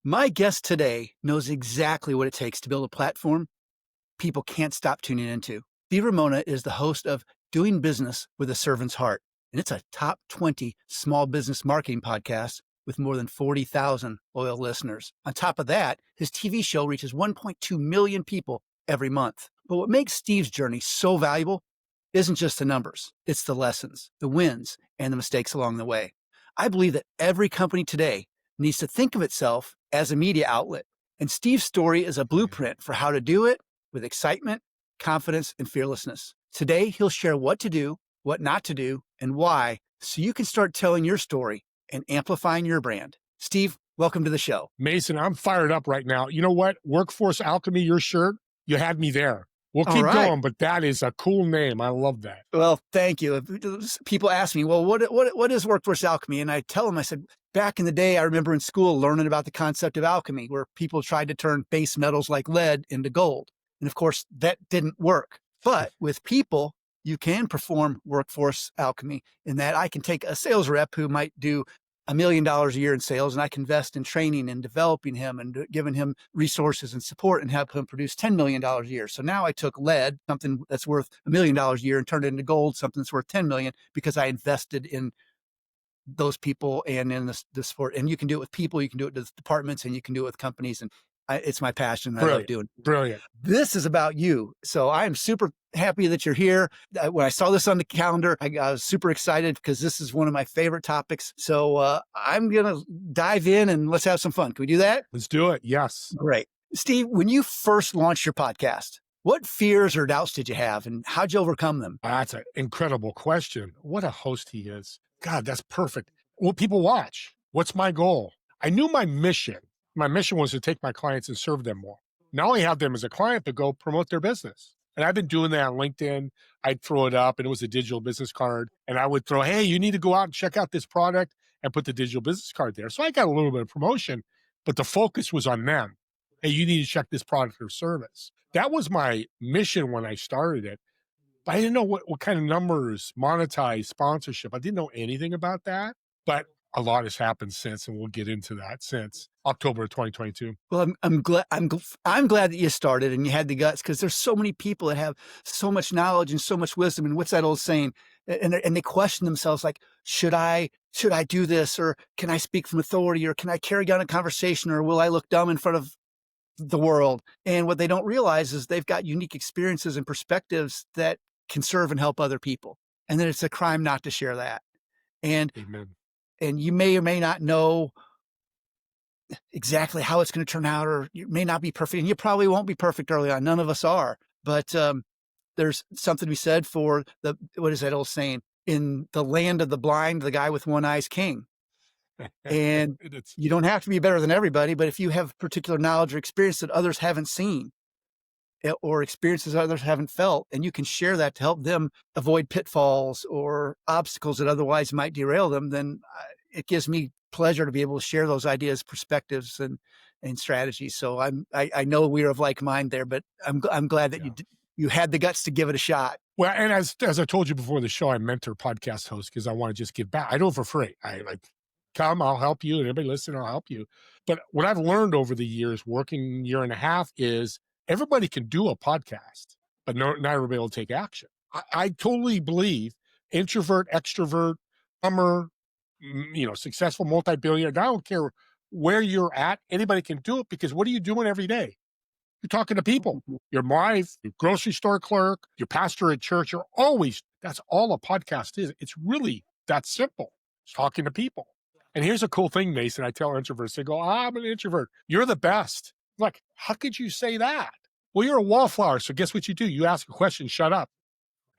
My guest today knows exactly what it takes to build a platform people can't stop tuning into. Steve Ramona is the host of Doing Business with a Servant's Heart, and it's a top 20 small business marketing podcast with more than 40,000 loyal listeners. On top of that, his TV show reaches 1.2 million people every month. But what makes Steve's journey so valuable isn't just the numbers, it's the lessons, the wins, and the mistakes along the way. I believe that every company today needs to think of itself as a media outlet, and Steve's story is a blueprint for how to do it with excitement, confidence, and fearlessness. Today, he'll share what to do, what not to do, and why, so you can start telling your story and amplifying your brand. Steve, welcome to the show. Mason, I'm fired up right now. You know what? Workforce Alchemy, your shirt, you had me there. We'll keep going, but that is a cool name. I love that. Well, thank you. People ask me, well, what is Workforce Alchemy? And I tell them, I said, back in the day, I remember in school learning about the concept of alchemy, where people tried to turn base metals like lead into gold. And of course, that didn't work. But with people, you can perform workforce alchemy in that I can take a sales rep who might do $1 million a year in sales, and I can invest in training and developing him and giving him resources and support and help him produce $10 million a year. So now I took lead, something that's worth $1 million a year, and turned it into gold, something that's worth $10 million, because I invested in those people and in the sport. And you can do it with people, you can do it with departments, and you can do it with companies. And it's my passion. I love doing it. Brilliant. This is about you. So I am super happy that you're here. When I saw this on the calendar, I was super excited because this is one of my favorite topics. So I'm going to dive in and let's have some fun. Can we do that? Let's do it. Yes. Great. Steve, when you first launched your podcast, what fears or doubts did you have and how'd you overcome them? That's an incredible question. What a host he is. God, that's perfect. Well, people watch. What's my goal? I knew my mission. My mission was to take my clients and serve them more. Not only have them as a client, but go promote their business. And I've been doing that on LinkedIn. I'd throw it up and it was a digital business card. And I would throw, hey, you need to go out and check out this product and put the digital business card there. So I got a little bit of promotion, but the focus was on them. Hey, you need to check this product or service. That was my mission when I started it. But I didn't know what kind of numbers, monetize, sponsorship. I didn't know anything about that. But a lot has happened since, and we'll get into that since October of 2022. Well, I'm glad that you started and you had the guts, because there's so many people that have so much knowledge and so much wisdom. And what's that old saying? And they question themselves, like, should I do this, or can I speak from authority, or can I carry on a conversation, or will I look dumb in front of the world? And what they don't realize is they've got unique experiences and perspectives that can serve and help other people. And then it's a crime not to share that. And Amen. And you may or may not know exactly how it's going to turn out, or you may not be perfect, and you probably won't be perfect early on. None of us are, but there's something to be said for what is that old saying? In the land of the blind, the guy with one eye is king. And you don't have to be better than everybody, but if you have particular knowledge or experience that others haven't seen, or experiences others haven't felt, and you can share that to help them avoid pitfalls or obstacles that otherwise might derail them, then it gives me pleasure to be able to share those ideas, perspectives, and strategies. So I know we're of like mind there, but I'm glad that you had the guts to give it a shot. Well, and as I told you before the show, I mentor podcast hosts because I want to just give back. I do it for free. I come, I'll help you, and everybody listen, I'll help you. But what I've learned over the years, working year and a half, is everybody can do a podcast, but not everybody will take action. I totally believe introvert, extrovert, plumber, successful multi-billionaire. I don't care where you're at. Anybody can do it, because what are you doing every day? You're talking to people. Your wife, your grocery store clerk, your pastor at church. That's all a podcast is. It's really that simple. It's talking to people. And here's a cool thing, Mason. I tell introverts, they go, I'm an introvert. You're the best. I'm like, how could you say that? Well, you're a wallflower. So guess what you do? You ask a question, shut up.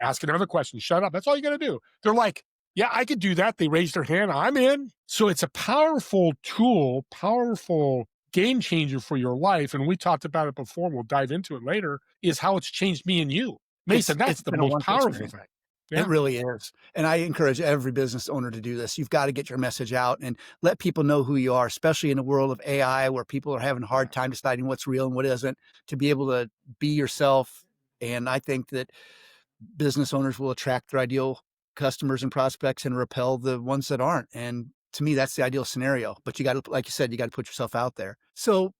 Ask another question, shut up. That's all you got to do. They're like, yeah, I could do that. They raised their hand. I'm in. So it's a powerful tool, powerful game changer for your life. And we talked about it before. We'll dive into it later, is how it's changed me and you. Mason, that's the most powerful thing. Yeah. It really is. And I encourage every business owner to do this. You've got to get your message out and let people know who you are, especially in a world of AI where people are having a hard time deciding what's real and what isn't, to be able to be yourself. And I think that business owners will attract their ideal customers and prospects and repel the ones that aren't. And To me, that's the ideal scenario, but you got to, like you said, you got to put yourself out there. So,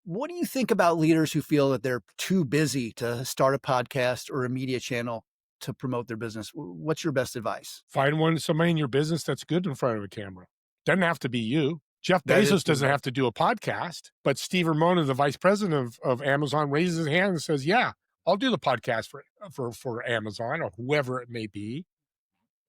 what do you think about leaders who feel that they're too busy to start a podcast or a media channel to promote their business? What's your best advice? Find somebody in your business that's good in front of a camera. Doesn't have to be you. Jeff That is Bezos good doesn't advice. have to do a podcast, but Steve Ramona, the vice president of Amazon, raises his hand and says, "Yeah, I'll do the podcast for Amazon or whoever it may be."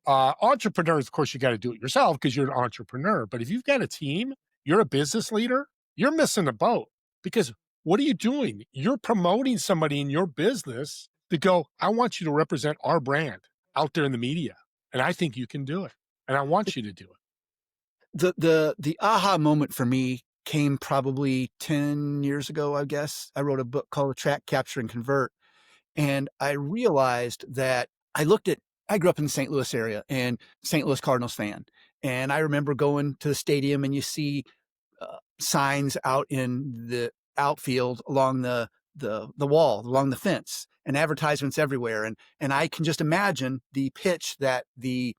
Entrepreneurs, of course, you got to do it yourself because you're an entrepreneur. But if you've got a team, you're a business leader, you're missing the boat because what are you doing? You're promoting somebody in your business to go, I want you to represent our brand out there in the media. And I think you can do it. And I want you to do it. The aha moment for me came probably 10 years ago, I guess. I wrote a book called Attract, Capture, and Convert. And I realized that I grew up in the St. Louis area and St. Louis Cardinals fan. And I remember going to the stadium and you see signs out in the outfield along the wall, along the fence, and advertisements everywhere. And I can just imagine the pitch that the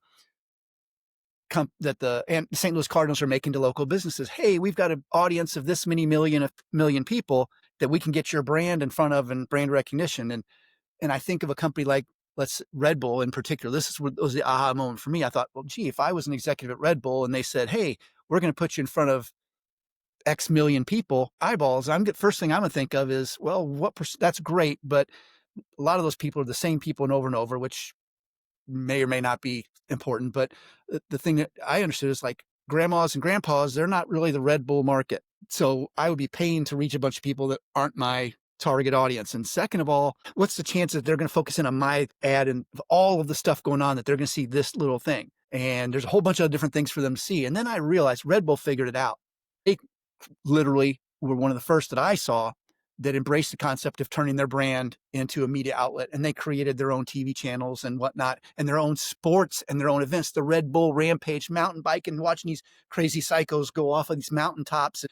St. Louis Cardinals are making to local businesses. Hey, we've got an audience of this many million people that we can get your brand in front of and brand recognition. And I think of a company like Red Bull in particular. This was the aha moment for me. I thought, well, gee, if I was an executive at Red Bull and they said, hey, we're going to put you in front of X million people, eyeballs, first thing I'm going to think of is, well, that's great. But a lot of those people are the same people and over, which may or may not be important. But the thing that I understood is like grandmas and grandpas, they're not really the Red Bull market. So I would be paying to reach a bunch of people that aren't my target audience. And second of all, what's the chance that they're going to focus in on my ad and all of the stuff going on that they're going to see this little thing? And there's a whole bunch of different things for them to see. And then I realized Red Bull figured it out. They literally were one of the first that I saw that embraced the concept of turning their brand into a media outlet. And they created their own TV channels and whatnot, and their own sports and their own events, the Red Bull Rampage mountain bike and watching these crazy psychos go off of these mountaintops.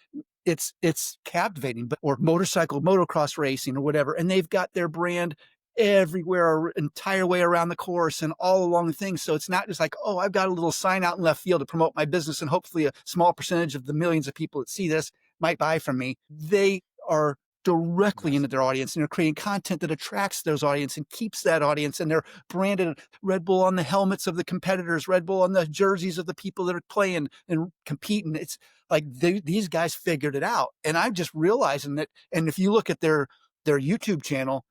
It's captivating, or motorcycle, motocross racing or whatever. And they've got their brand everywhere, entire way around the course and all along the thing. So it's not just like, oh, I've got a little sign out in left field to promote my business and hopefully a small percentage of the millions of people that see this might buy from me. They are directly into their audience and they're creating content that attracts those audience and keeps that audience, and they're branded Red Bull on the helmets of the competitors, Red Bull on the jerseys of the people that are playing and competing. It's like these guys figured it out. And I'm just realizing that, and if you look at their YouTube channel,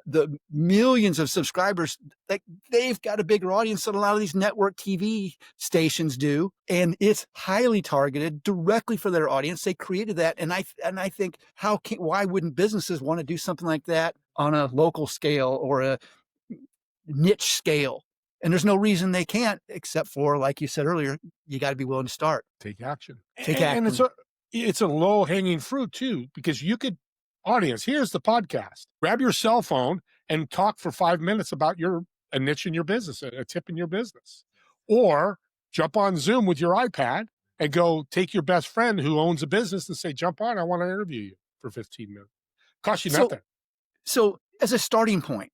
the millions of subscribers, like they've got a bigger audience than a lot of these network TV stations do, and it's highly targeted directly for their audience. They created that, and I think why wouldn't businesses want to do something like that on a local scale or a niche scale? And there's no reason they can't, except for, like you said earlier, you got to be willing to start. Take action. Take And action. it's a low hanging fruit too, because you could, audience, here's the podcast. Grab your cell phone and talk for 5 minutes about a niche in your business, a tip in your business. Or jump on Zoom with your iPad and go take your best friend who owns a business and say, jump on, I want to interview you for 15 minutes. Cost you nothing. So as a starting point,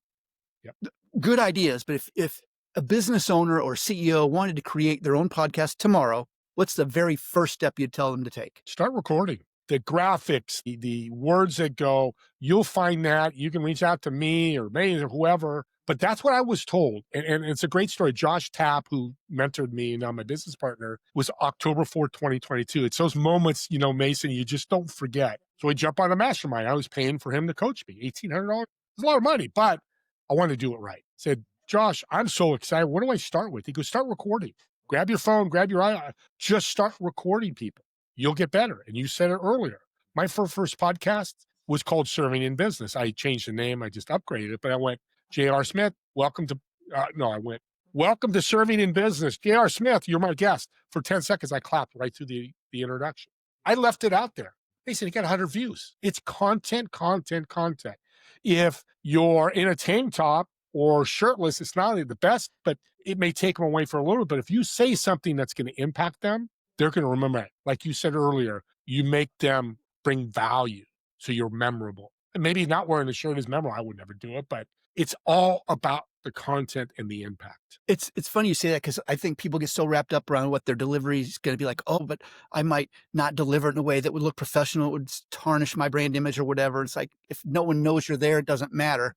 Yep. Good ideas, but if a business owner or CEO wanted to create their own podcast tomorrow, what's the very first step you'd tell them to take? Start recording. The graphics, the words that go, you'll find that. You can reach out to me or me or whoever. But that's what I was told. And it's a great story. Josh Tapp, who mentored me, now my business partner, was October 4th, 2022. It's those moments, Mason, you just don't forget. So we jump on a mastermind. I was paying for him to coach me, $1,800. It's a lot of money, but I wanted to do it right. I said, Josh, I'm so excited. What do I start with? He goes, start recording. Grab your phone, grab your eye, just start recording people. You'll get better. And you said it earlier. My first podcast was called Serving in Business. I changed the name. I just upgraded it. But I went, J.R. Smith, welcome to Serving in Business. J.R. Smith, you're my guest. For 10 seconds, I clapped right through the introduction. I left it out there. They said, you got 100 views. It's content. If you're in a tank top or shirtless, it's not only the best, but it may take them away for a little bit. But if you say something that's going to impact them, they're going to remember it. Like you said earlier, you make them bring value. So you're memorable. And maybe not wearing a shirt is memorable. I would never do it, but it's all about the content and the impact. It's funny you say that because I think people get so wrapped up around what their delivery is gonna be like, "Oh, but I might not deliver it in a way that would look professional, it would tarnish my brand image or whatever." It's like, if no one knows you're there, it doesn't matter.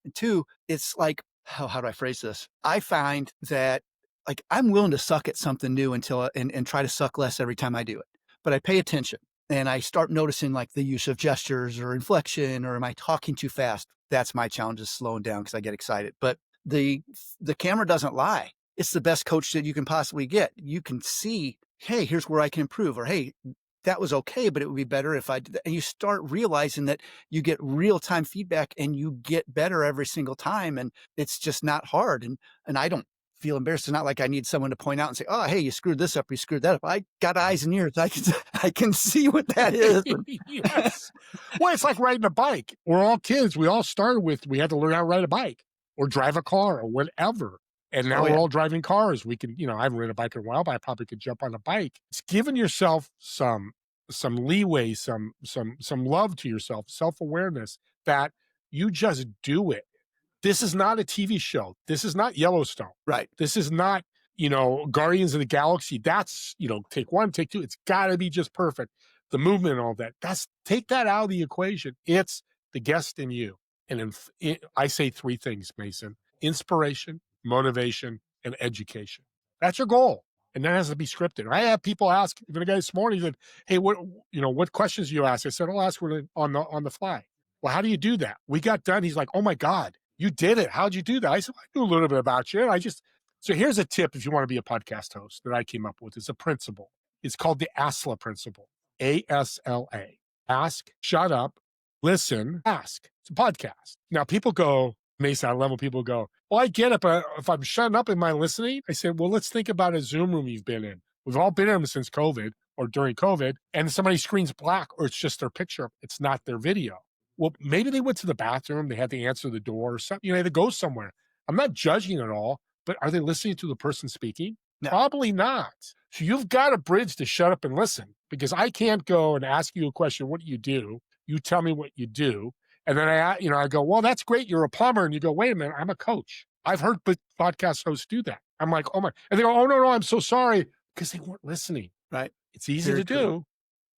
And 2, it's like how do I phrase this? I find that, like, I'm willing to suck at something new until and try to suck less every time I do it. But I pay attention, and I start noticing, like, the use of gestures or inflection, or am I talking too fast? That's my challenge, is slowing down because I get excited. But the the camera doesn't lie. It's the best coach that you can possibly get. You can see, "Hey, here's where I can improve," or, "Hey, that was okay, but it would be better if I did that." And you start realizing that you get real-time feedback and you get better every single time, and it's just not hard, and I don't feel embarrassed. It's not like I need someone to point out and say, "Oh, hey, you screwed this up, you screwed that up." I got eyes and ears. I can I can see what that is. Yes. Well, it's like riding a bike. We're all kids. We all started with, we had to learn how to ride a bike or drive a car or whatever. And now Oh, we're yeah. all driving cars. We can, I haven't ridden a bike in a while, but I probably could jump on a bike. It's giving yourself some leeway, some love to yourself, self-awareness that you just do it. This is not a TV show. This is not Yellowstone. Right. This is not, Guardians of the Galaxy. That's, take one, take two. It's got to be just perfect. The movement and all that. Take that out of the equation. It's the guest in you. And I say three things, Mason: inspiration, motivation, and education. That's your goal. And that has to be scripted. I have people ask, even a guy this morning said, "Hey, what questions do you ask?" I said, "I'll ask on the fly." Well, how do you do that? We got done. He's like, "Oh my God, you did it. How'd you do that?" I said, "I knew a little bit about you. So here's a tip if you want to be a podcast host that I came up with. It's a principle. It's called the ASLA principle. ASLA. Ask, shut up, listen, ask. It's a podcast. Now people go, Mason, I love when people go, "Well, I get it, but if I'm shutting up, am I listening?" I said, "Well, let's think about a Zoom room you've been in. We've all been in them since COVID or during COVID, and somebody's screen's black or it's just their picture. It's not their video. Well, maybe they went to the bathroom, they had to answer the door or something, they had to go somewhere. I'm not judging at all, but are they listening to the person speaking? No. Probably not. So you've got a bridge to shut up and listen, because I can't go and ask you a question, what do? You tell me what you do. And then I go, "Well, that's great. You're a plumber." And you go, "Wait a minute, I'm a coach." I've heard podcast hosts do that. I'm like, "Oh my," and they go, "Oh, no, I'm so sorry," because they weren't listening. Right. It's easy Very to true. do,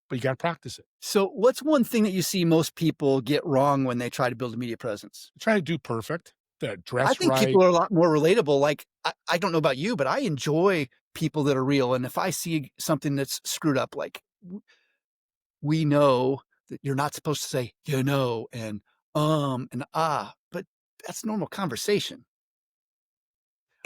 but you got to practice it. So what's one thing that you see most people get wrong when they try to build a media presence? Try to do perfect, the I dress think right. people are a lot more relatable. Like, I don't know about you, but I enjoy people that are real. And if I see something that's screwed up, like, we know that you're not supposed to say, and but that's normal conversation.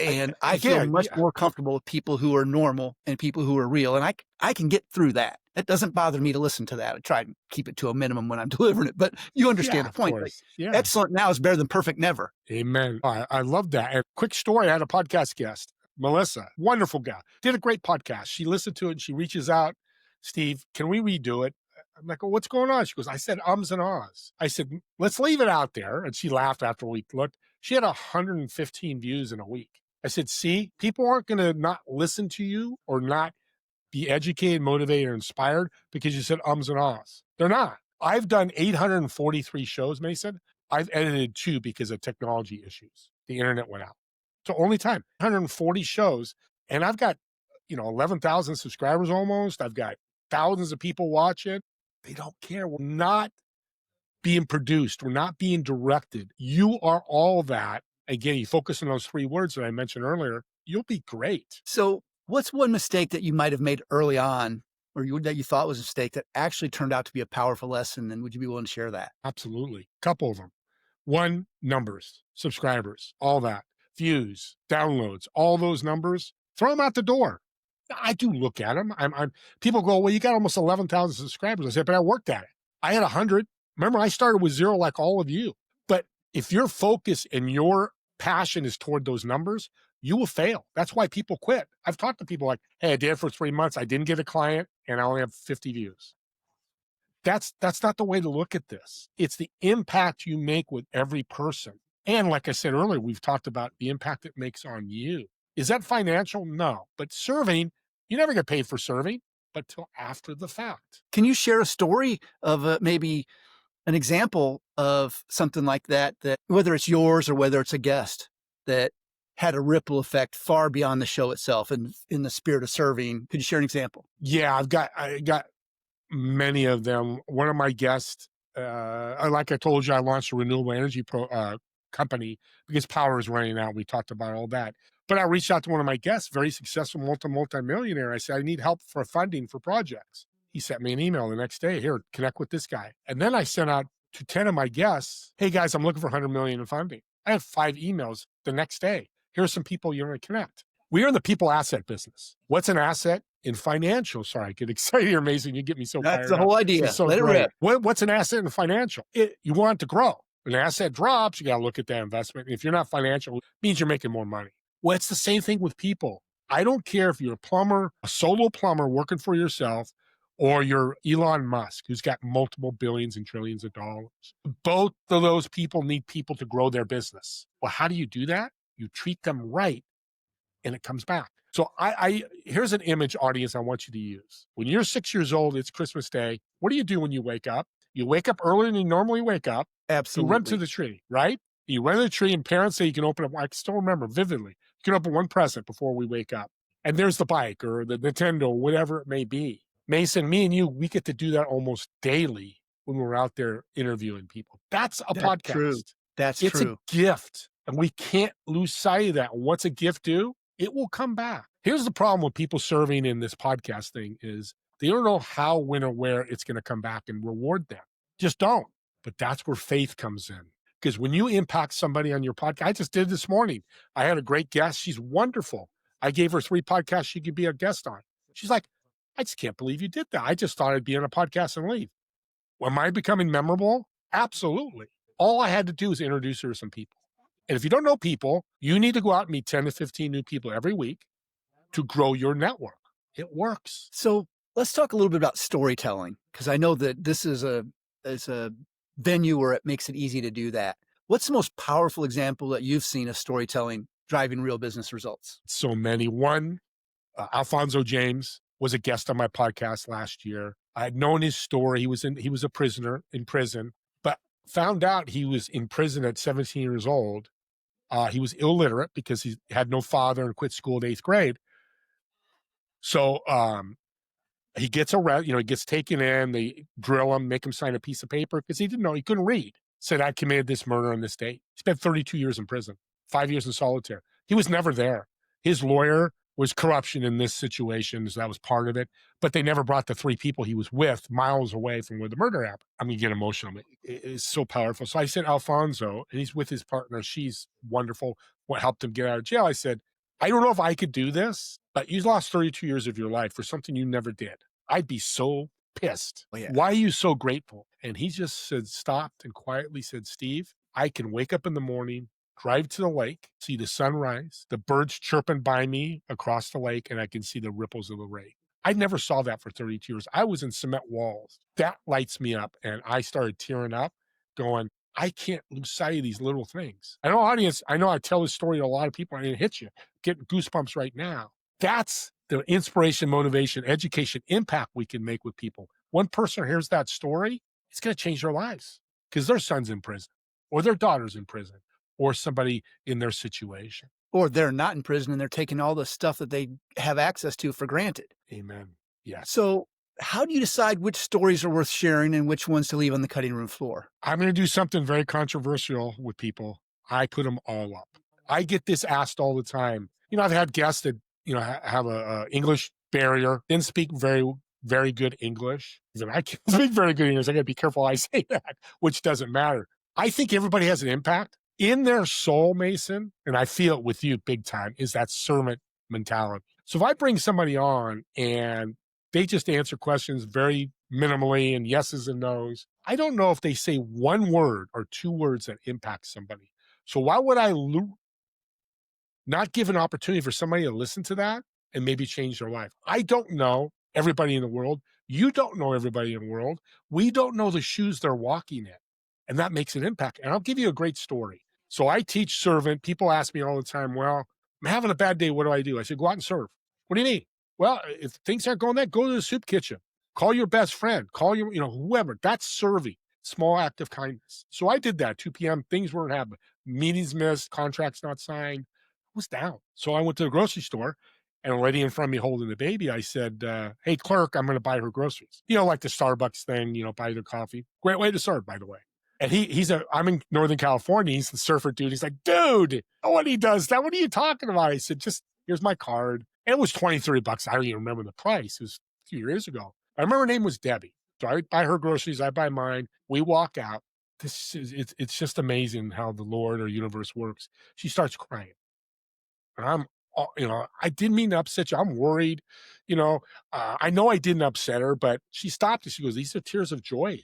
And I feel Again, much yeah, more comfortable with people who are normal and people who are real. And I can get through that. It doesn't bother me to listen to that. I try and keep it to a minimum when I'm delivering it, but you understand yeah, the of point. Like, course. Yeah. excellent now is better than perfect never. Amen. I love that. And quick story, I had a podcast guest, Melissa, wonderful gal, did a great podcast. She listened to it and she reaches out, "Steve, can we redo it?" I'm like, "Oh, what's going on?" She goes, "I said ums and ahs." I said, "Let's leave it out there." And she laughed after we looked. She had 115 views in a week. I said, "See, people aren't going to not listen to you or not be educated, motivated, or inspired because you said ums and ahs. They're not." I've done 843 shows, Mason. I've edited 2 because of technology issues. The internet went out. So only time, 140 shows. And I've got, 11,000 subscribers almost. I've got thousands of people watching. They don't care. We're not being produced. We're not being directed. You are all that. Again, you focus on those 3 words that I mentioned earlier, you'll be great. So what's one mistake that you might have made early on that you thought was a mistake that actually turned out to be a powerful lesson? And would you be willing to share that? Absolutely. Couple of them. One, numbers, subscribers, all that, views, downloads, all those numbers, throw them out the door. I do look at them. People go, "Well, you got almost 11,000 subscribers." I said, "But I worked at it. I had 100. Remember, I started with 0 like all of you." But if your focus and your passion is toward those numbers, you will fail. That's why people quit. I've talked to people like, "Hey, I did it for 3 months. I didn't get a client and I only have 50 views." That's not the way to look at this. It's the impact you make with every person. And like I said earlier, we've talked about the impact it makes on you. Is that financial? No. But serving, you never get paid for serving, but till after the fact. Can you share a story of maybe an example of something like that, whether it's yours or whether it's a guest? that had a ripple effect far beyond the show itself and in the spirit of serving? Could you share an example? Yeah, I got many of them. One of my guests, like I told you, I launched a renewable energy company because power is running out. We talked about all that. But I reached out to one of my guests, very successful multimillionaire. I said, I need help for funding for projects. He sent me an email the next day. Here, connect with this guy. And then I sent out to 10 of my guests, hey guys, I'm looking for 100 million in funding. I had 5 emails the next day. Here's some people you're going to connect. We are in the people asset business. What's an asset in financial? Sorry, I get excited. You're amazing. You get me so That's fired the up. whole This idea. is so Let it great. rip. What's an asset in financial? You want it to grow. When an asset drops, you got to look at that investment. If you're not financial, it means you're making more money. Well, it's the same thing with people. I don't care if you're a plumber, a solo plumber working for yourself, or you're Elon Musk, who's got multiple billions and trillions of dollars. Both of those people need people to grow their business. Well, how do you do that? You treat them right, and it comes back. So here's an image, audience, I want you to use. When you're 6 years old, it's Christmas Day. What do you do when you wake up? You wake up earlier than you normally wake up. You run to Absolutely. the tree, right? You run to the tree, and parents say you can open up. I can still remember vividly. You can open one present before we wake up. And there's the bike or the Nintendo, whatever it may be. Mason, me and you, we get to do that almost daily when we're out there interviewing people. That's a That's true. podcast. That's It's true. a gift, and we can't lose sight of that. What's a gift do? It will come back. Here's the problem with people serving in this podcast thing is they don't know how, when, or where it's going to come back and reward them. Just don't. But that's where faith comes in. Because when you impact somebody on your podcast, I just did this morning. I had a great guest. She's wonderful. I gave her 3 podcasts she could be a guest on. She's like, I just can't believe you did that. I just thought I'd be on a podcast and leave. Am I becoming memorable? Absolutely. All I had to do is introduce her to some people. And if you don't know people, you need to go out and meet 10 to 15 new people every week to grow your network. It works. So let's talk a little bit about storytelling, because I know that this is a venue where it makes it easy to do that. What's the most powerful example that you've seen of storytelling driving real business results? So many. One, Alfonso James was a guest on my podcast last year. I had known his story. He was a prisoner in prison, but found out he was in prison at 17 years old. He was illiterate because he had no father and quit school at 8th grade. So he gets arrested, he gets taken in, they drill him, make him sign a piece of paper because he didn't know, he couldn't read. Said, I committed this murder on this date. He spent 32 years in prison, 5 years in solitary. He was never there. His lawyer was corruption in this situation, so that was part of it. But they never brought the 3 people he was with miles away from where the murder happened. I'm going to get emotional. It's so powerful. So I said, Alfonso, and he's with his partner. She's wonderful. What helped him get out of jail? I said, I don't know if I could do this, but you lost 32 years of your life for something you never did. I'd be so pissed. Oh, yeah. Why are you so grateful? And he just stopped and quietly said, Steve, I can wake up in the morning, drive to the lake, see the sunrise, the birds chirping by me across the lake, and I can see the ripples of the lake. I never saw that for 32 years. I was in cement walls. That lights me up. And I started tearing up going, I can't lose sight of these little things. I know, audience, I know I tell this story to a lot of people and it hits you. Get goosebumps right now. That's the inspiration, motivation, education, impact we can make with people. One person hears that story, it's going to change their lives because their son's in prison or their daughter's in prison or somebody in their situation. Or they're not in prison and they're taking all the stuff that they have access to for granted. Amen. Yes. So how do you decide which stories are worth sharing and which ones to leave on the cutting room floor? I'm going to do something very controversial with people. I put them all up. I get this asked all the time. I've had guests that, have a English barrier, didn't speak very, very good English. I can't speak very good English. I got to be careful I say that, which doesn't matter. I think everybody has an impact in their soul, Mason, and I feel it with you big time, is that servant mentality. So if I bring somebody on and they just answer questions very minimally and yeses and nos, I don't know if they say one word or 2 words that impact somebody. So why would I not give an opportunity for somebody to listen to that and maybe change their life? I don't know everybody in the world. You don't know everybody in the world. We don't know the shoes they're walking in. And that makes an impact. And I'll give you a great story. So I teach servant. People ask me all the time, well, I'm having a bad day. What do? I said, go out and serve. What do you mean? Well, if things aren't going that, go to the soup kitchen. Call your best friend. Call your, whoever. That's serving. Small act of kindness. So I did that, 2 p.m. Things weren't happening. meetings missed, contracts not signed. I was down. So I went to the grocery store and a lady in front of me holding the baby, I said, hey, clerk, I'm going to buy her groceries. Like the Starbucks thing, buy their coffee. Great way to start, by the way. And I'm in Northern California. He's the surfer dude. He's like, dude, what he does that. What are you talking about? I said, just here's my card. And it was 23 bucks. I don't even remember the price. It was a few years ago. I remember her name was Debbie. So I buy her groceries. I buy mine. We walk out. It's just amazing how the Lord or universe works. She starts crying. And I didn't mean to upset you. I'm worried. I know I didn't upset her, but she stopped and she goes, these are tears of joy.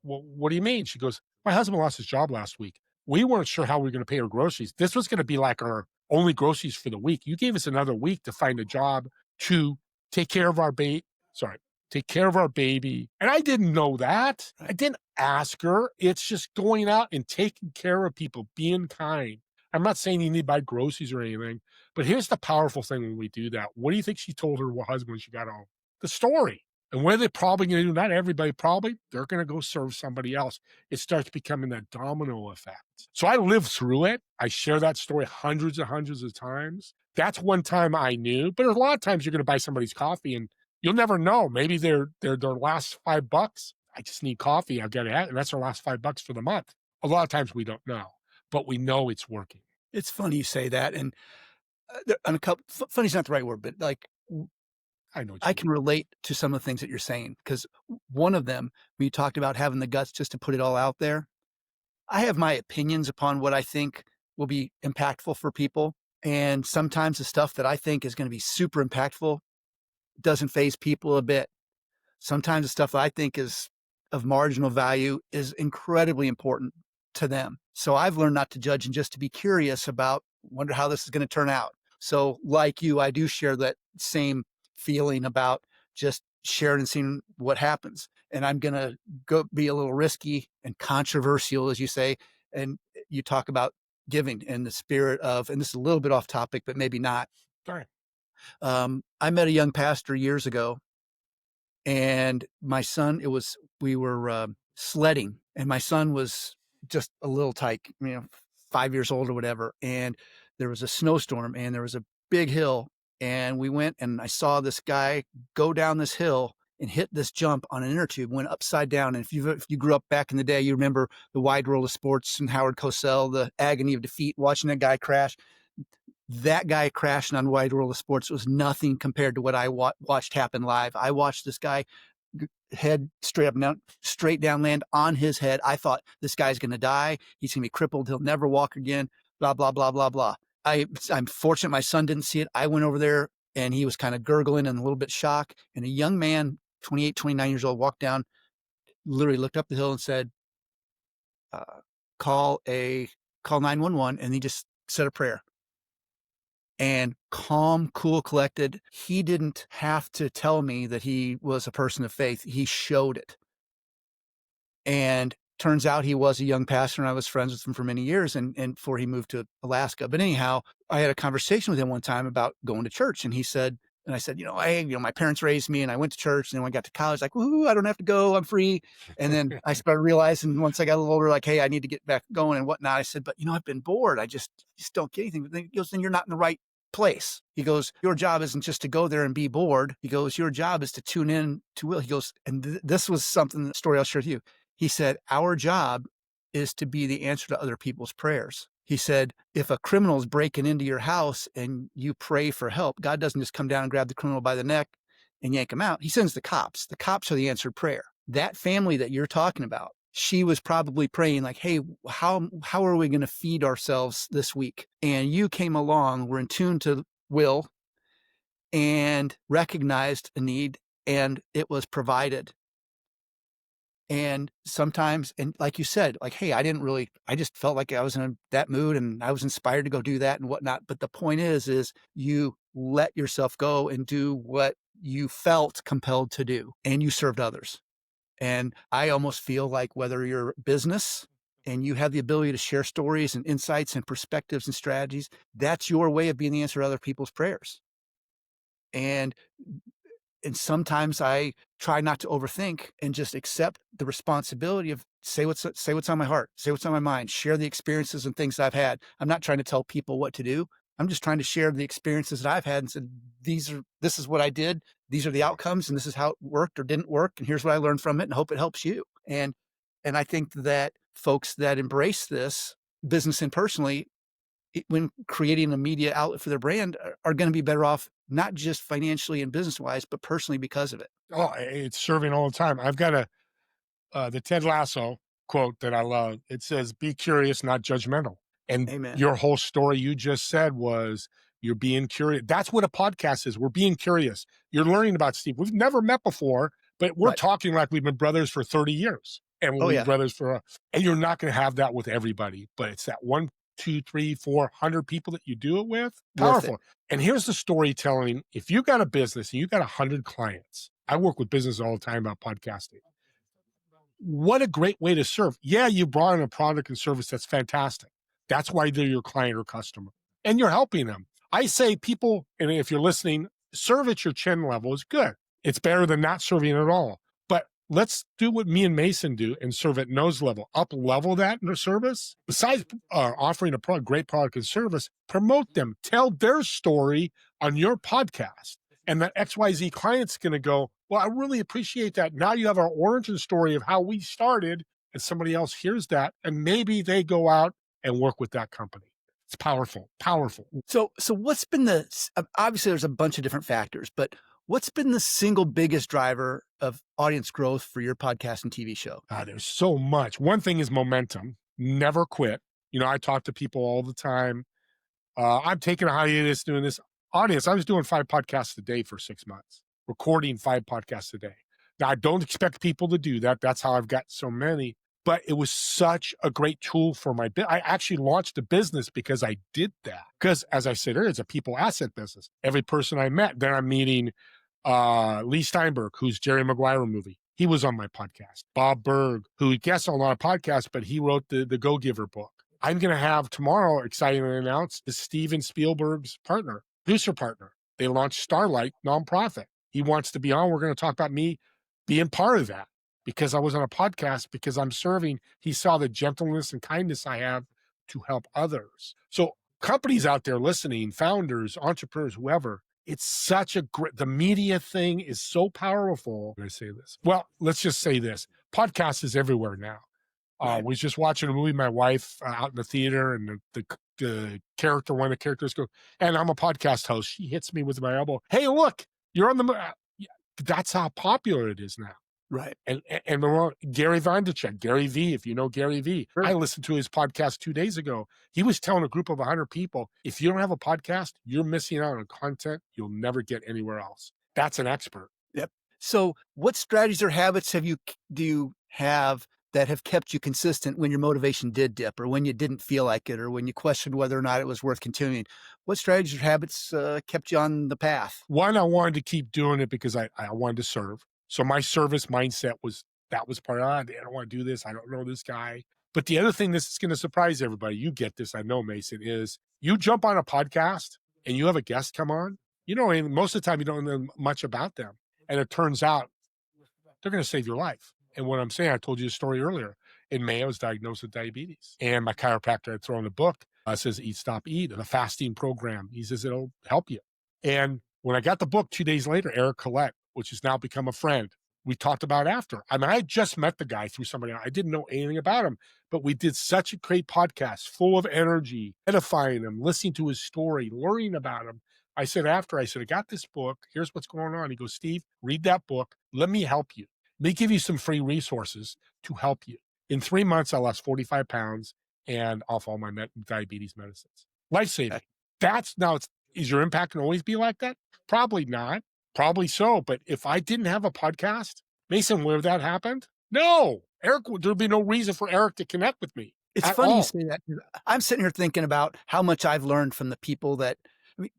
What do you mean? She goes, my husband lost his job last week. We weren't sure how we were going to pay our groceries. This was going to be like our only groceries for the week. You gave us another week to find a job to take care of our baby. Sorry, take care of our baby. And I didn't know that. I didn't ask her. It's just going out and taking care of people, being kind. I'm not saying you need to buy groceries or anything, but here's the powerful thing when we do that. What do you think she told her husband when she got home? The story. And what are they probably going to do? Not everybody, probably. They're going to go serve somebody else. It starts becoming that domino effect. So I lived through it. I share that story hundreds and hundreds of times. That's one time I knew. But a lot of times you're going to buy somebody's coffee and you'll never know. Maybe they're their last $5. I just need coffee. I've got to have it. And that's their last $5 for the month. A lot of times we don't know, but we know it's working. It's funny you say that. And on a couple, funny's not the right word, but like, I know. I can relate to some of the things that you're saying, because one of them, when you talked about having the guts just to put it all out there, I have my opinions upon what I think will be impactful for people. And sometimes the stuff that I think is going to be super impactful doesn't faze people a bit. Sometimes the stuff that I think is of marginal value is incredibly important to them. So I've learned not to judge and just to be curious about, wonder how this is going to turn out. So like you, I do share that same feeling about just sharing and seeing what happens. And I'm going to go be a little risky and controversial, as you say. And you talk about giving in the spirit of, and this is a little bit off topic, but maybe not. Sorry. I met a young pastor years ago, and my son, we were sledding, and my son was just a little tyke, 5 years old or whatever. And there was a snowstorm and there was a big hill, and we went, and I saw this guy go down this hill and hit this jump on an inner tube, went upside down. And if you grew up back in the day, you remember The Wide World of Sports and Howard Cosell, the agony of defeat, watching that guy crash. That guy crashing on Wide World of Sports was nothing compared to what I watched happen live. I watched this guy head straight down, land on his head. I thought, this guy's going to die. He's going to be crippled. He'll never walk again. Blah, blah, blah, blah, blah. I'm fortunate my son didn't see it. I went over there and he was kind of gurgling and a little bit shocked. And a young man, 28, 29 years old, walked down, literally looked up the hill and said, call 911. And he just said a prayer. And calm, cool, collected. He didn't have to tell me that he was a person of faith. He showed it. And turns out he was a young pastor, and I was friends with him for many years and before he moved to Alaska. But anyhow, I had a conversation with him one time about going to church. And he said, and I said, my parents raised me and I went to church. And then when I got to college, like, woohoo, I don't have to go. I'm free. And then I started realizing once I got a little older, like, hey, I need to get back going and whatnot. I said, but I've been bored. I just don't get anything. But then he goes, then you're not in the right place. He goes, your job isn't just to go there and be bored. He goes, your job is to tune in to will. He goes, and this was the story I'll share with you. He said, our job is to be the answer to other people's prayers. He said, if a criminal is breaking into your house and you pray for help, God doesn't just come down and grab the criminal by the neck and yank him out. He sends the cops. The cops are the answered prayer. That family that you're talking about, she was probably praying like, hey, how are we going to feed ourselves this week? And you came along, were in tune to will and recognized a need, and it was provided. And sometimes, and like you said, like, hey, I just felt like I was in that mood and I was inspired to go do that and whatnot. But the point is you let yourself go and do what you felt compelled to do, and you served others. And I almost feel like whether you're business and you have the ability to share stories and insights and perspectives and strategies, that's your way of being the answer to other people's prayers. And sometimes I try not to overthink and just accept the responsibility of say what's on my heart, say what's on my mind, share the experiences and things I've had. I'm not trying to tell people what to do. I'm just trying to share the experiences that I've had and said, this is what I did. These are the outcomes and this is how it worked or didn't work. And here's what I learned from it and hope it helps you. And I think that folks that embrace this business and personally, when creating a media outlet for their brand are going to be better off, not just financially and business wise, but personally because of it. Oh, it's serving all the time. I've got the Ted Lasso quote that I love. It says, "Be curious, not judgmental." And Amen. your whole story you just said was you're being curious. That's what a podcast is. We're being curious. You're learning about Steve. We've never met before, but we're Right. talking like we've been brothers for 30 years. And we'll Oh be yeah. brothers and you're not going to have that with everybody, but it's that one, two, three, 400 people that you do it with. Worth it. Powerful. And here's the storytelling. If you got a business and you got 100 clients, I work with business all the time about podcasting. What a great way to serve. Yeah, you brought in a product and service that's fantastic. That's why they're your client or customer. And you're helping them. I say people, and if you're listening, serve at your chin level is good. It's better than not serving at all. But let's do what me and Mason do and serve at nose level. Up level that in their service. Besides offering a great product and service, promote them. Tell their story on your podcast. And that XYZ client's going to go, well, I really appreciate that. Now you have our origin story of how we started, and somebody else hears that, and maybe they go out and work with that company. It's powerful, powerful. So what's been obviously there's a bunch of different factors, but what's been the single biggest driver of audience growth for your podcast and TV show? There's so much. One thing is momentum. Never quit. I talk to people all the time. I'm taking a hiatus doing this. Audience, I was doing 5 podcasts a day for 6 months, recording 5 podcasts a day. Now, I don't expect people to do that. That's how I've got so many. But it was such a great tool for my business. I actually launched a business because I did that. Because, as I said earlier, it's a people asset business. Every person I met, then I'm meeting Lee Steinberg, who's Jerry Maguire movie. He was on my podcast. Bob Berg, who guests on a lot of podcasts, but he wrote the Go Giver book. I'm going to have tomorrow, excitingly announced, is Steven Spielberg's producer partner. They launched Starlight nonprofit. He wants to be on. We're going to talk about me being part of that because I was on a podcast, because I'm serving. He saw the gentleness and kindness I have to help others. So companies out there listening, founders, entrepreneurs, whoever, it's such a great, the media thing is so powerful. I'm going to say this. Well, let's just say this. Podcast is everywhere now. Right. Was just watching a movie, my wife out in the theater, and the character, one of the characters goes, and I'm a podcast host. She hits me with my elbow. Hey, look, you're on the, that's how popular it is now. Right. And Gary Duchatschek, Gary V, if you know Gary V. Sure. I listened to his podcast 2 days ago. He was telling a group of 100 people, if you don't have a podcast, you're missing out on content you'll never get anywhere else. That's an expert. Yep. So what strategies or habits do you have that have kept you consistent when your motivation did dip or when you didn't feel like it or when you questioned whether or not it was worth continuing? What strategies or habits kept you on the path? One, I wanted to keep doing it because I wanted to serve. So my service mindset was part of, I don't want to do this. I don't know this guy. But the other thing, this is going to surprise everybody. You get this, I know, Mason, is you jump on a podcast and you have a guest come on. Most of the time you don't know much about them. And it turns out they're going to save your life. And what I'm saying, I told you a story earlier. In May, I was diagnosed with diabetes. And my chiropractor had thrown a book, says Eat, Stop, Eat, and a fasting program. He says it'll help you. And when I got the book 2 days later, Eric Collette, which has now become a friend, we talked about after. I mean, I just met the guy through somebody. I didn't know anything about him, but we did such a great podcast, full of energy, edifying him, listening to his story, learning about him. I said, I got this book. Here's what's going on. He goes, Steve, read that book. Let me help you. Let me give you some free resources to help you. In 3 months, I lost 45 pounds and off all my diabetes medicines. Life-saving. Is your impact going to always be like that? Probably not. Probably so. But if I didn't have a podcast, Mason, would that happened? No. Eric, there'd be no reason for Eric to connect with me. It's funny you say that. I'm sitting here thinking about how much I've learned from the people that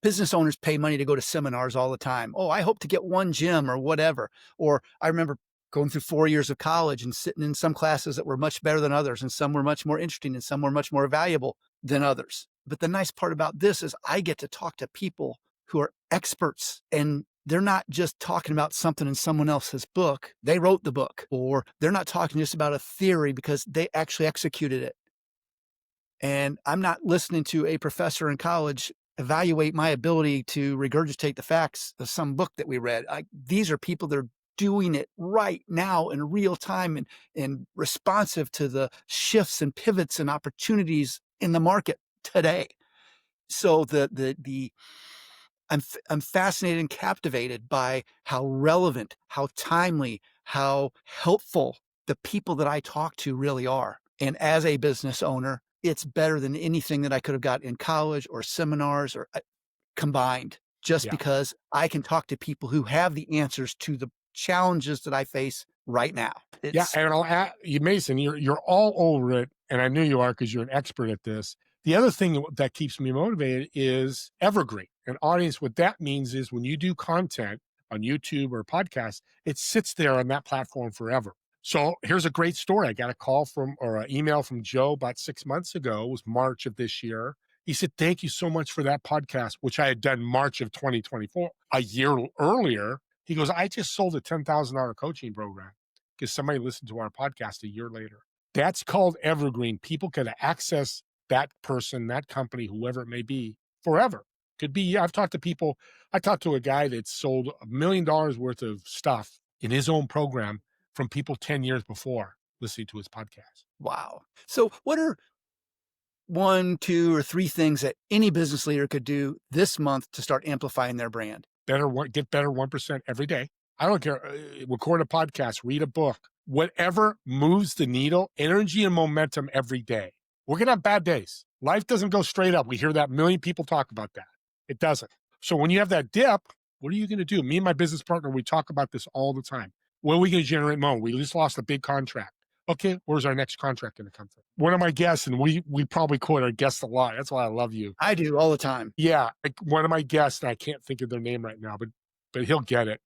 business owners pay money to go to seminars all the time. Oh, I hope to get one gym or whatever. Or I remember going through 4 years of college and sitting in some classes that were much better than others, and some were much more interesting and some were much more valuable than others. But the nice part about this is I get to talk to people who are experts and they're not just talking about something in someone else's book. They wrote the book, or they're not talking just about a theory because they actually executed it. And I'm not listening to a professor in college evaluate my ability to regurgitate the facts of some book that we read. These are people that are doing it right now in real time and responsive to the shifts and pivots and opportunities in the market today. So I'm fascinated and captivated by how relevant, how timely, how helpful the people that I talk to really are. And as a business owner, it's better than anything that I could have got in college or seminars or combined, just Yeah. because I can talk to people who have the answers to the challenges that I face right now. Yeah, It's and I'll add you, Mason, you're all over it, and I knew you are because you're an expert at this. The other thing that keeps me motivated is Evergreen. An audience, what that means is when you do content on YouTube or podcast, it sits there on that platform forever. So here's a great story. I got a call from or an email from Joe about 6 months ago. It was March of this year. He said, "Thank you so much for that podcast," which I had done March of 2024, a year earlier. He goes, "I just sold a $10,000 coaching program because somebody listened to our podcast a year later." That's called Evergreen. People can access that person, that company, whoever it may be, forever. Could be, I've talked to people, I talked to a guy that sold $1 million worth of stuff in his own program from people 10 years before listening to his podcast. wow. So, what are one, two, or three things that any business leader could do this month to start amplifying their brand? Get better 1% every day. I don't care. Record a podcast, read a book, whatever moves the needle, energy and momentum every day. We're going to have bad days. Life doesn't go straight up. We hear that, a million people talk about that. It doesn't. So when you have that dip, what are you going to do? Me and my business partner, we talk about this all the time. What are we going to generate more? We just lost a big contract. Okay, where's our next contract going to come from? One of my guests, and we probably quote our guests a lot. That's why I love you. I do all the time. Yeah, like one of my guests, and I can't think of their name right now, but he'll get it.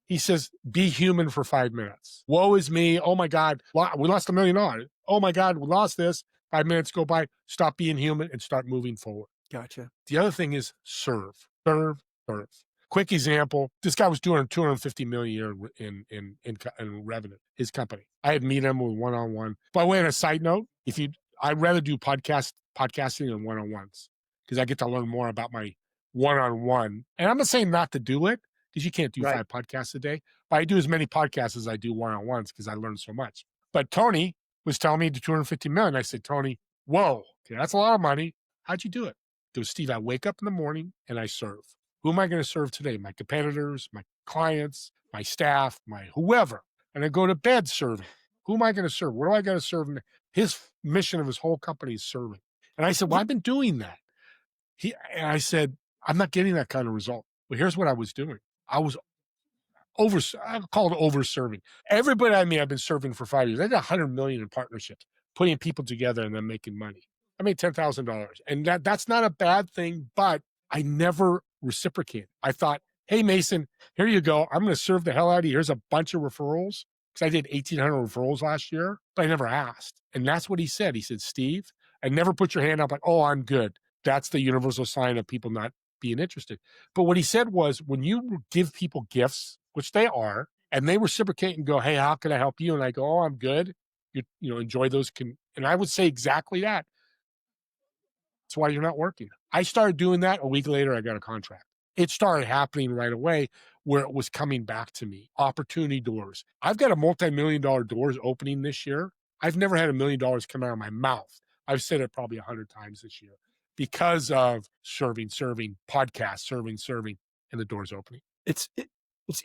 He says, "Be human for 5 minutes. Woe is me. Oh my God, we lost $1 million. Oh my God, we lost this. 5 minutes go by. Stop being human and start moving forward." Gotcha. The other thing is serve, serve, serve. Quick example: this guy was doing 250 million a year in revenue. His company. I had meet him with one-on-one. By the way, on a side note, I'd rather do podcasting than one-on-ones because I get to learn more about my one-on-one. And I'm not saying not to do it because you can't do Right. 5 podcasts a day, but I do as many podcasts as I do one-on-ones because I learn so much. But Tony was telling me to 250 million. I said, "Tony, whoa, okay, that's a lot of money. How'd you do it?" He goes, "Steve, I wake up in the morning and I serve. Who am I going to serve today? My competitors, my clients, my staff, my whoever. And I go to bed serving. Who am I going to serve? What do I got to serve?" His mission of his whole company is serving. And I said, "Well, I've been doing that." And I said, "I'm not getting that kind of result." Well, here's what I was doing. I was I call it over serving. Everybody I mean, I've been serving for 5 years. I did 100 million in partnerships, putting people together and then making money. I made $10,000, and that's not a bad thing. But I never reciprocated. I thought, "Hey, Mason, here you go. I'm going to serve the hell out of you. Here's a bunch of referrals." Because I did 1,800 referrals last year, but I never asked. And that's what he said. He said, "Steve, I never put your hand up like, oh, I'm good." That's the universal sign of people not being interested. But what he said was, when you give people gifts, which they are, and they reciprocate and go, "Hey, how can I help you?" And I go, "Oh, I'm good. Enjoy those." And I would say exactly that. That's why you're not working. I started doing that. A week later, I got a contract. It started happening right away where it was coming back to me. Opportunity doors. I've got a multi-million-dollar doors opening this year. I've never had $1 million come out of my mouth. I've said it probably 100 times this year because of serving, podcast, serving, and the doors opening. It's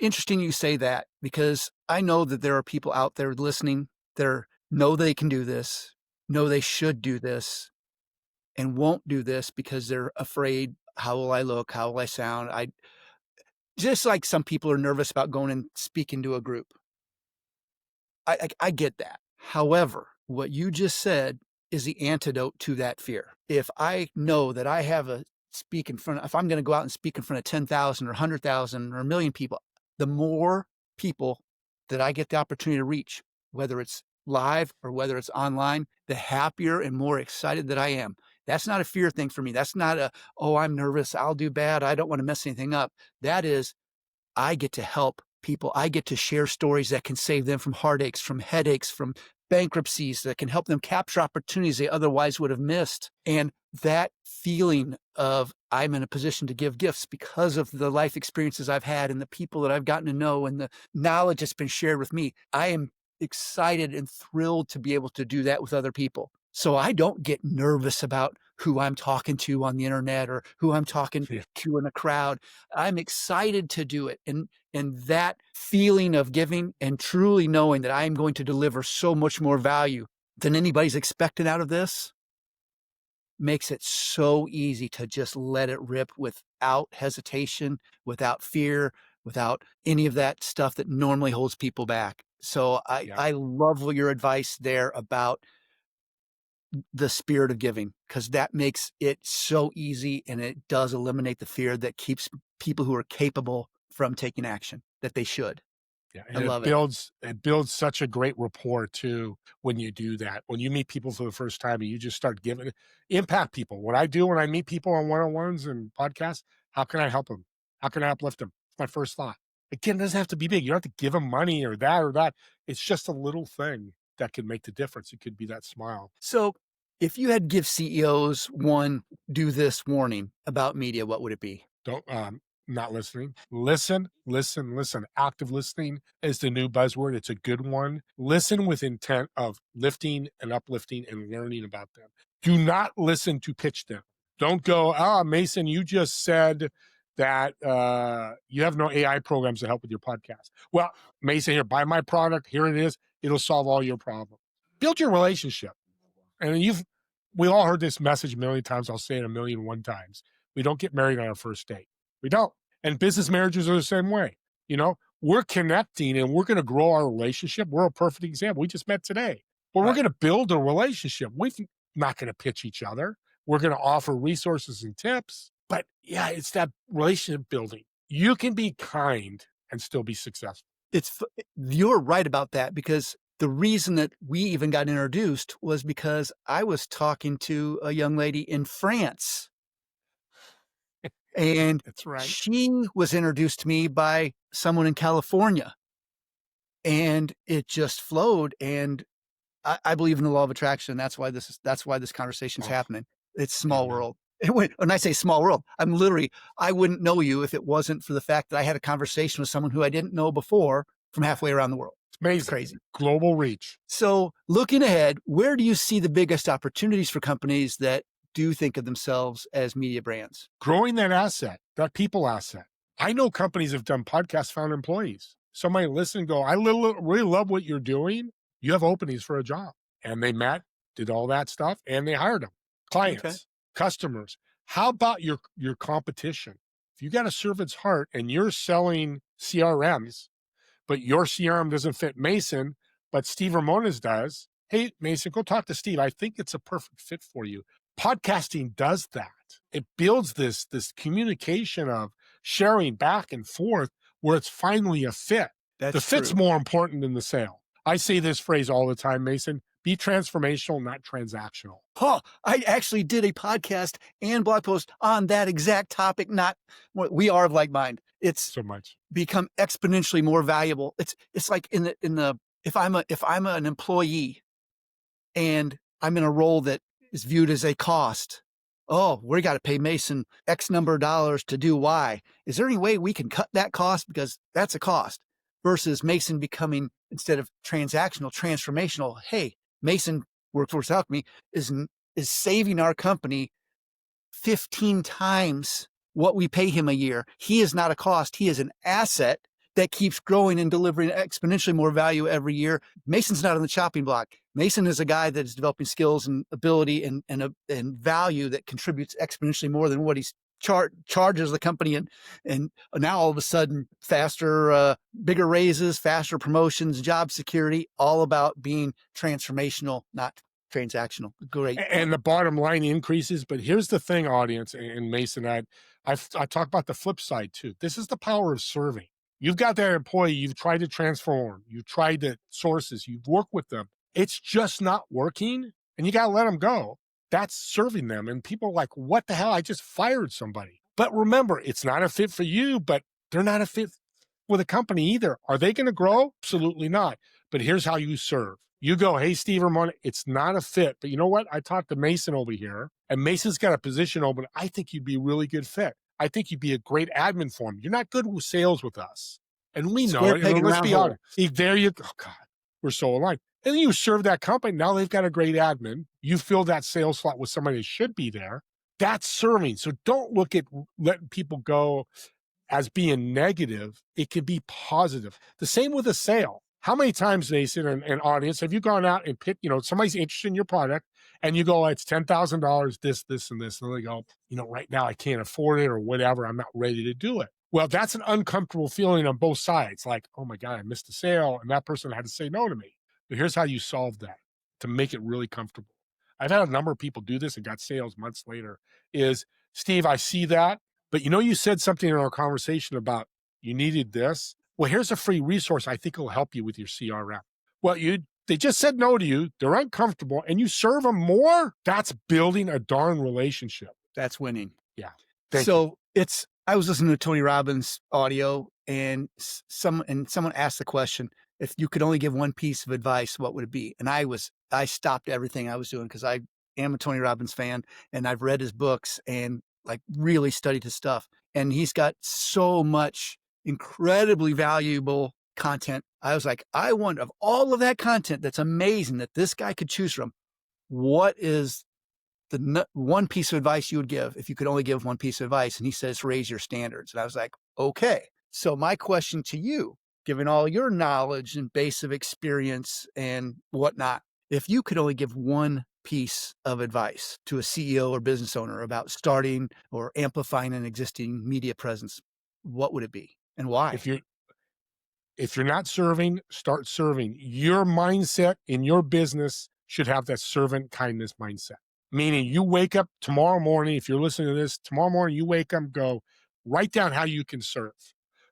interesting you say that, because I know that there are people out there listening that know they can do this, know they should do this, and won't do this because they're afraid. How will I look? How will I sound? I just like some people are nervous about going and speaking to a group. I get that. However, what you just said is the antidote to that fear. If I know that I have if I'm going to go out and speak in front of 10,000 or 100,000 or a million people, the more people that I get the opportunity to reach, whether it's live or whether it's online, the happier and more excited that I am. That's not a fear thing for me. That's not oh, I'm nervous. I'll do bad. I don't want to mess anything up. That is, I get to help people. I get to share stories that can save them from heartaches, from headaches, from bankruptcies, that can help them capture opportunities they otherwise would have missed. And that feeling of I'm in a position to give gifts because of the life experiences I've had and the people that I've gotten to know and the knowledge that's been shared with me, I am excited and thrilled to be able to do that with other people. So I don't get nervous about who I'm talking to on the internet or who I'm talking Yeah. to in a crowd. I'm excited to do it. And that feeling of giving and truly knowing that I'm going to deliver so much more value than anybody's expecting out of this makes it so easy to just let it rip without hesitation, without fear, without any of that stuff that normally holds people back. So Yeah. I love your advice there about the spirit of giving, because that makes it so easy and it does eliminate the fear that keeps people who are capable from taking action that they should. Yeah, I and love it. it builds such a great rapport too when you do that. When you meet people for the first time and you just start giving impact people. What I do when I meet people on one-on-ones and podcasts, how can I help them? How can I uplift them? It's my first thought. Again, it doesn't have to be big. You don't have to give them money or that or that. It's just a little thing that can make the difference. It could be that smile. So if you had to give CEOs one do this warning about media, what would it be? Don't not listening. Listen, listen, listen. Active listening is the new buzzword. It's a good one. Listen with intent of lifting and uplifting and learning about them. Do not listen to pitch them. Don't go, Mason, you just said that you have no AI programs to help with your podcast. Well, Mason, here, buy my product. Here it is. It'll solve all your problems. Build your relationship. And we all heard this message a million times. I'll say it a million one times. We don't get married on our first date. We don't. And business marriages are the same way. You know, we're connecting and we're going to grow our relationship. We're a perfect example. We just met today, but we're Right. going to build a relationship. We're not going to pitch each other. We're going to offer resources and tips. But yeah, it's that relationship building. You can be kind and still be successful. You're right about that, because the reason that we even got introduced was because I was talking to a young lady in France, and That's right. she was introduced to me by someone in California, and it just flowed. And I believe in the law of attraction. That's why this conversation's Oh, happening. It's small amen. world. And when I say small world, I wouldn't know you if it wasn't for the fact that I had a conversation with someone who I didn't know before from halfway around the world. It's It's amazing. crazy. Global reach. So looking ahead, where do you see the biggest opportunities for companies that do think of themselves as media brands? Growing that asset, that people asset. I know companies have done podcasts, found employees. Somebody listen and go, I really love what you're doing. You have openings for a job. And they met, did all that stuff, and they hired them. Okay. Clients, customers. How about your competition? If you got a servant's heart and you're selling CRMs, but your CRM doesn't fit Mason, but Steve Ramona's does. Hey, Mason, go talk to Steve. I think it's a perfect fit for you. Podcasting does that. It builds this communication of sharing back and forth where it's finally a fit. The That's fit's true. more important than the sale. I say this phrase all the time, Mason. Be transformational, not transactional. Huh, I actually did a podcast and blog post on that exact topic. Not we are of like mind. It's So much. become exponentially more valuable. It's like in the if I'm an employee and I'm in a role that is viewed as a cost. Oh, we got to pay Mason X number of dollars to do Y. Is there any way we can cut that cost? Because that's a cost versus Mason becoming, instead of transactional, transformational. Hey, Mason Workforce Alchemy is saving our company 15 times what we pay him a year. He is not a cost. He is an asset that keeps growing and delivering exponentially more value every year. Mason's not on the chopping block. Mason is a guy that is developing skills and ability and value that contributes exponentially more than what he's charges the company. And now all of a sudden, faster, bigger raises, faster promotions, job security, all about being transformational, not transactional. Great And point. the bottom line increases. But here's the thing, audience, and Mason, I talk about the flip side too. This is the power of serving. You've got that employee, you've tried to transform, you've tried the sources, you've worked with them. It's just not working, and you got to let them go. That's serving them. And people are like, what the hell? I just fired somebody. But remember, it's not a fit for you, but they're not a fit with a company either. Are they going to grow? Absolutely not. But here's how you serve. You go, hey, Steve Ramona, it's not a fit. But you know what? I talked to Mason over here, and Mason's got a position open. I think you'd be a really good fit. I think you'd be a great admin for him. You're not good with sales with us. And we know Square it. peg And in a let's round be hole. honest. There you go. Oh, God, we're so aligned. And then you serve that company. Now they've got a great admin. You fill that sales slot with somebody that should be there. That's serving. So don't look at letting people go as being negative. It can be positive. The same with a sale. How many times, Nathan, and audience, have you gone out and picked, somebody's interested in your product and you go, it's $10,000, this, and this. And they go, right now I can't afford it or whatever. I'm not ready to do it. Well, that's an uncomfortable feeling on both sides. Like, oh my God, I missed a sale. And that person had to say no to me. But here's how you solve that to make it really comfortable. I've had a number of people do this and got sales months later is, Steve, I see that. But you said something in our conversation about you needed this. Well, here's a free resource I think will help you with your CRM. Well, they just said no to you. They're uncomfortable, and you serve them more. That's building a darn relationship. That's winning. Yeah. I was listening to Tony Robbins audio, and someone asked the question, if you could only give one piece of advice, what would it be? And I stopped everything I was doing because I am a Tony Robbins fan, and I've read his books and like really studied his stuff. And he's got so much incredibly valuable content. I was like, I want, of all of that content that's amazing that this guy could choose from, what is the one piece of advice you would give if you could only give one piece of advice? And he says, raise your standards. And I was like, okay. So my question to you, given all your knowledge and base of experience and whatnot, if you could only give one piece of advice to a CEO or business owner about starting or amplifying an existing media presence, what would it be and why? If you're not serving, start serving. Your mindset in your business should have that servant kindness mindset. Meaning you wake up tomorrow morning, if you're listening to this, tomorrow morning you wake up and go, write down how you can serve.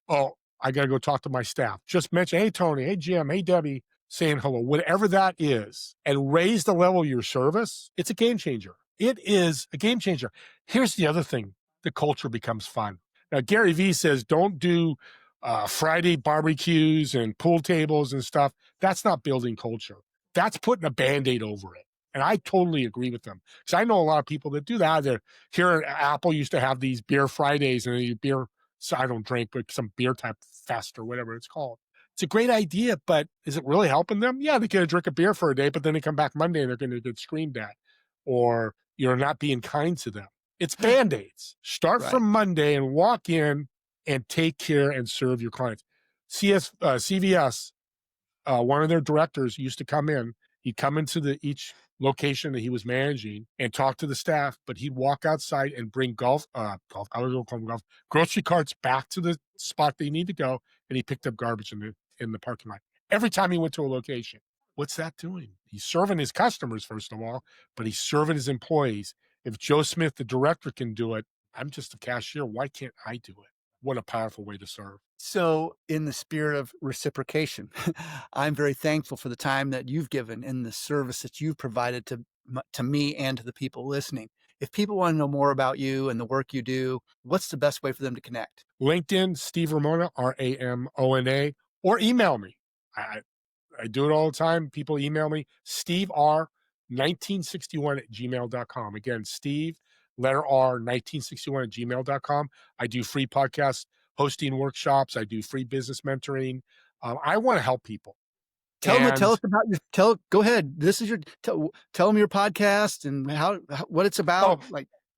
Oh, I got to go talk to my staff. Just mention, hey, Tony, hey, Jim, hey, Debbie, saying hello, whatever that is, and raise the level of your service. It's a game changer. It is a game changer. Here's the other thing. The culture becomes fun. Now, Gary Vee says, don't do Friday barbecues and pool tables and stuff. That's not building culture. That's putting a Band-Aid over it. And I totally agree with them. Because I know a lot of people that do that. Here at Apple used to have these beer Fridays and beer, so I don't drink, but some beer type fest or whatever it's called. It's a great idea, but is it really helping them? Yeah, they get to drink a beer for a day, but then they come back Monday and they're going to get screamed at. Or you're not being kind to them. It's Band-Aids. Start Right. from Monday and walk in and take care and serve your clients. CVS, one of their directors used to come in. He'd come into each location that he was managing and talk to the staff, but he'd walk outside and bring grocery carts back to the spot they need to go, and he picked up garbage in the parking lot. Every time he went to a location. What's that doing? He's serving his customers, first of all, but he's serving his employees. If Joe Smith, the director, can do it, I'm just a cashier. Why can't I do it? What a powerful way to serve. So in the spirit of reciprocation, I'm very thankful for the time that you've given and the service that you've provided to me and to the people listening. If people want to know more about you and the work you do, what's the best way for them to connect? LinkedIn, Steve Ramona, Ramona, or email me. I do it all the time. People email me, stevr1961@gmail.com. Again, Steve, letter R, 1961@gmail.com. I do free podcasts, hosting workshops. I do free business mentoring. I want to help people. Tell us about go ahead. This is tell them your podcast and what it's about.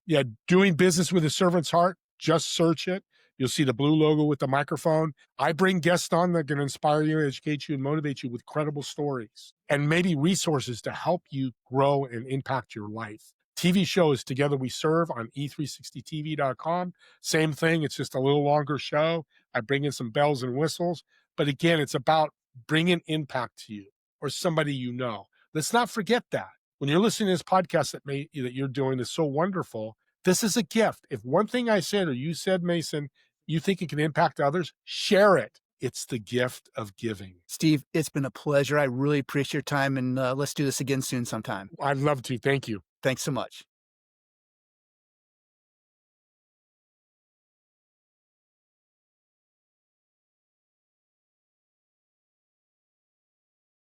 Yeah, doing business with a servant's heart. Just search it. You'll see the blue logo with the microphone. I bring guests on that are going to inspire you, educate you, and motivate you with credible stories and maybe resources to help you grow and impact your life. TV shows Together We Serve on e360tv.com. Same thing. It's just a little longer show. I bring in some bells and whistles. But again, it's about bringing impact to you or somebody you know. Let's not forget that. When you're listening to this podcast that you're doing is so wonderful, this is a gift. If one thing I said or you said, Mason, you think it can impact others, share it. It's the gift of giving. Steve, it's been a pleasure. I really appreciate your time, and let's do this again soon sometime. I'd love to. Thank you. Thanks so much.